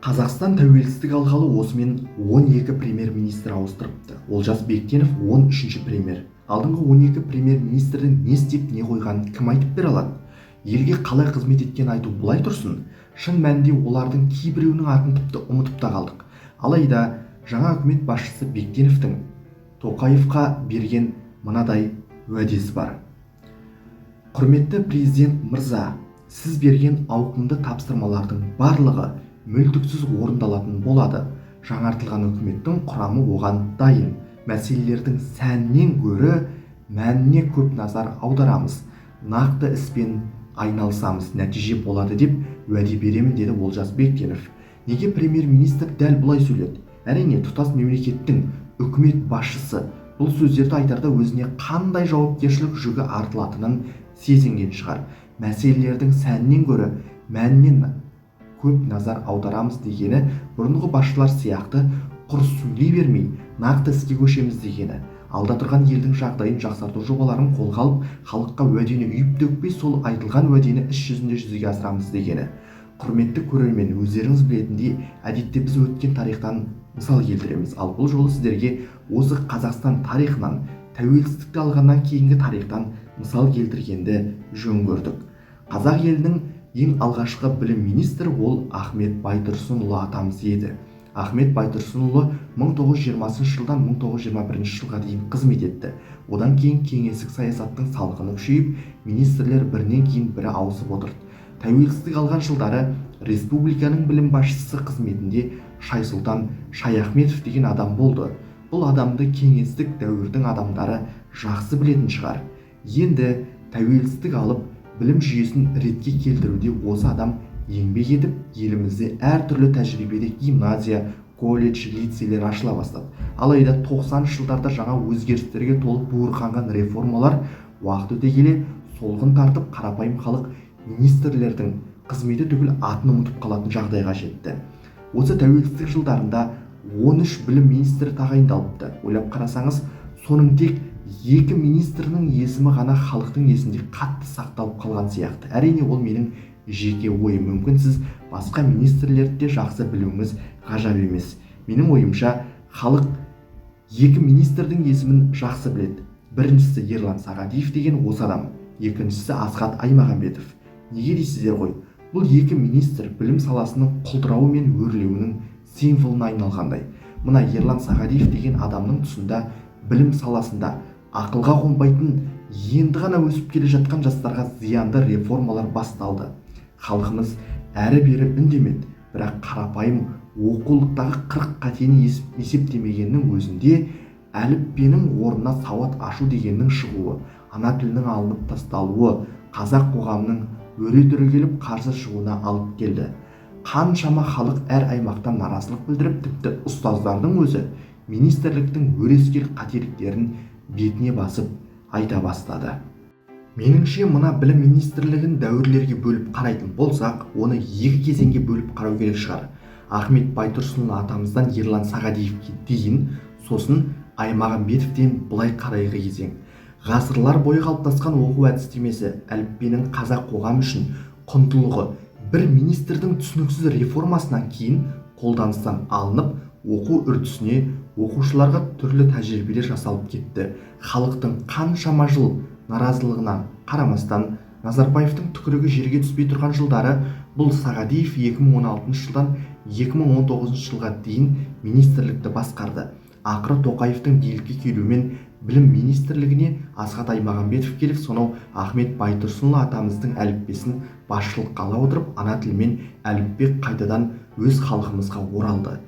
Қазақстан тәуелсіздік алғалы осымен 12 премьер-министр ауыстырыпты. Олжас Бектенов 13-ші премьер. Алдыңғы 12 премьер-министрдің не істеп не қойғанын кім айтып бере алады? Елге қалай қызмет еткен айту бұлай тұрсын. Шын мәнінде олардың кейбіреуінің атын тіпті ұмытып та қалдық. Алайда жаңа үкімет басшысы Бектеновтың Тоқаевқа берген мынадай уәдесі бар. Құрметті президент мырза, сіз берген ауқымды тапсырмалардың барлығы мүлтіксіз орындалатын болады. Жаңартылған үкіметтің құрамы оған дайын. Мәселелердің сәннен гөрі мәніне көп назар аударамыз. Нақты іспен айналысамыз, нәтиже болады деп уәде беремін, деді Олжас Бектенов. Неге премьер-министр дәл бұлай сөйледі? Әрине, тұтас мемлекеттің үкімет басшысы бұл сөздерді айтарда өзіне қандай жауапкершілік жүгі артылатынын сезінген шығар. Мәселелердің сәннен гөрі мәнінен көп назар аударамыз дегені бұрынғы басшылар сияқты құр сөйлей бермей, нақты іске көшеміз дегені. Алда тұрған елдің жағдайын жақсарту жобаларын қолға алып, халыққа уәдені үйіп төкпей, сол айтылған уәдені іс жүзінде жүзеге асырамыз дегені. Құрметті көрермен, өздеріңіз білетіндей, әдетте біз өткен тарихтан мысал келтіреміз. Ал бұл жолы сіздерге осы Қазақстан тарихынан, тәуелсіздікті алғаннан кейінгі тарихтан мысал келтіргенді жөн көрдік. Қазақ елінің ең алғашқы білім министрі ол Ахмет Байтұрсынұлы атамыз еді. Ахмет Байтұрсынұлы 1920 жылдан 1921 жылға дейін қызмет етті. Одан кейін кеңестік саясаттың салқыны күшейіп, министрлер бірінен кейін бірі ауысып отырды. Тәуелсіздік алған жылдары республиканың білім басшысы қызметінде Шайсұлтан Шаяхметов деген адам болды. Бұл адамды кеңестік дәуірдің адамдары жақсы білетін шығар. Енді тәуелсіздік алып, білім жүйесін ретке келтіруде осы адам еңбек етіп, елімізде әртүрлі тәжірибеде гимназия, колледж, лицейлер ашыла бастады. Алайда 90 жылдарда жаңа өзгерістерге толып буырқанған реформалар уақыт өте келе солғын тартып, қарапайым халық министрлердің қызметі түгіл атын ұмытып қалатын жағдайға жетті. Осы тәуелсіздік жылдарында 13 білім министрі тағайындалыпты. Ойлап қарасаңыз, соның тек 2 министрінің есімі ғана халықтың есінде қатты сақталып қалған сияқты. Әрине, ол менің жеке ойым. Мүмкін сіз басқа министрлерді де жақсы білуіңіз ғажап емес. Менің ойымша, халық 2 министрдің есімін жақсы біледі. Біріншісі Ерлан Сағадиев деген осы адам, екіншісі Асхат Аймағамбетов. Неге дейсіздер ғой? Бұл 2 министр білім саласының құлдырауы мен өрлеуінің символына айналғандай. Мына Ерлан Сағадиев деген адамның тұсында білім саласында ақылға қонбайтын, енді ғана өсіп келе жатқан жастарға зиянды реформалар басталды. Халқымыз әрі-бері үндемеді, бірақ қарапайым оқулықтағы 40 қатені есептемегеннің өзінде әліппенің орнына сауат ашу дегеннің шығуы, ана тілінің алынып тасталуы қазақ қоғамының өре түрегеліп қарсы шығуына алып келді. Қаншама халық әр аймақтан наразылық білдіріп, тіпті ұстаздардың өзі министрліктің өрескел қателіктерін бетіне басып айта бастады. Меніңше, мына білім министрлігін дәуірлерге бөліп қарайтын болсақ, оны 2 кезеңге бөліп қарау керек шығар. Ахмет Байтұрсынұлы атамыздан Ерлан Сағадиевке дейін, сосын Аймағамбетовтен былай қарайғы кезең. Ғасырлар бойы қалыптасқан оқу әдістемесі, әліппенің қазақ қоғамы үшін құндылығы бір министрдің түсініксіз реформасынан кейін қолданыстан алынып, оқу үрдісіне оқушыларға түрлі тәжірибелер жасалып кетті. Халықтың қаншама жыл наразылығына қарамастан, Назарбаевтың түкірігі жерге түспей тұрған жылдары, бұл Сағадиев 2016 жылдан 2019 жылға дейін министрлікті басқарды. Ақыры Тоқаевтың билікке келуімен білім министрлігіне Асхат Аймағамбетов келіп, сонау Ахмет Байтұрсынұлы атамыздың әліппесін басшылыққа ала отырып, ана тілмен әліппе қайтадан өз халқымызға оралды.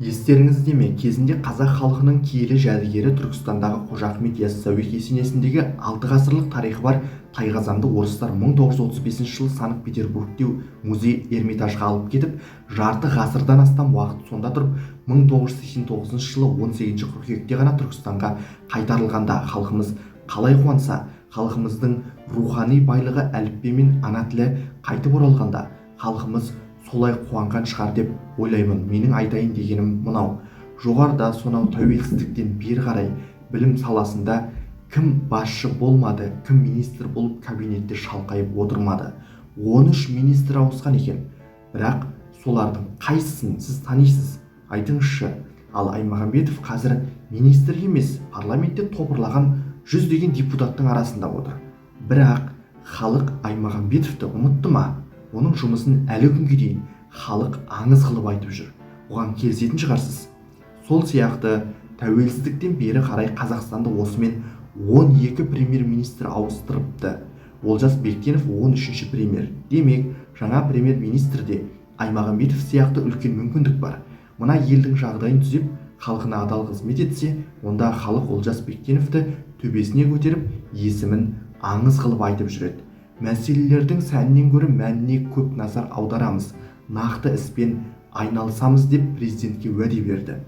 Естеріңізде ме, кезінде қазақ халқының киелі жәдігері Түркістандағы Қожа Ахмет Яссауи кесенесіндегі 6 ғасырлық тарихы бар тайқазанды орыстар 1935 жылы Санкт-Петербургте музей Эрмитажға алып кетіп, жарты ғасырдан астам уақыт сонда тұрып, 1989 жылы 18 қыркүйекте ғана Түркістанға қайтарылғанда халқымыз қалай қуанса, халқымыздың рухани байлығы әліппе мен ана тілі қайтып оралғанда халқымыз солай қуанған шығар деп ойлаймын. Менің айтайын дегенім мынау. Жоғарыда сонау тәуелсіздіктен бері қарай білім саласында кім басшы болмады, кім министр болып кабинетте шалқайып отырмады. 13 министр ауысқан екен. Бірақ солардың қайсысын сіз танисыз? Айтыңызшы. Ал Аймағамбетов қазір министр емес, парламентте топырлаған жүздеген депутаттың арасында отыр. Бірақ халық Аймағамбетовті ұмытты ма? Оның жұмысын әлі күнге дейін халық аңыз қылып айтып жүр. Оған келісетін шығарсыз. Сол сияқты тәуелсіздіктен бері қарай Қазақстанды осымен 12 премьер-министр ауыстырыпты. Олжас Бектенов 13-ші премьер. Демек, жаңа премьер-министрде Аймағамбетов сияқты үлкен мүмкіндік бар. Мына елдің жағдайын түзеп, халқына адал қызмет етсе, онда халық Олжас Бектеновті төбесіне көтеріп, есімін аңыз қылып айтып жүреді. Мәселелердің сәнінен гөрі мәніне көп назар аударамыз, нақты іспен айналысамыз деп президентке уәде берді.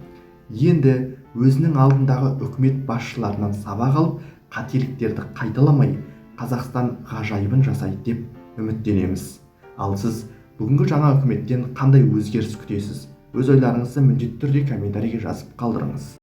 Енді өзінің алдындағы үкімет басшыларынан сабақ алып, қателіктерді қайталамай, Қазақстан ғажайыбын жасайды деп үміттенеміз. Ал сіз бүгінгі жаңа үкіметтен қандай өзгеріс күтесіз? Өз ойларыңызды міндетті түрде комментарийге жазып қалдырыңыз.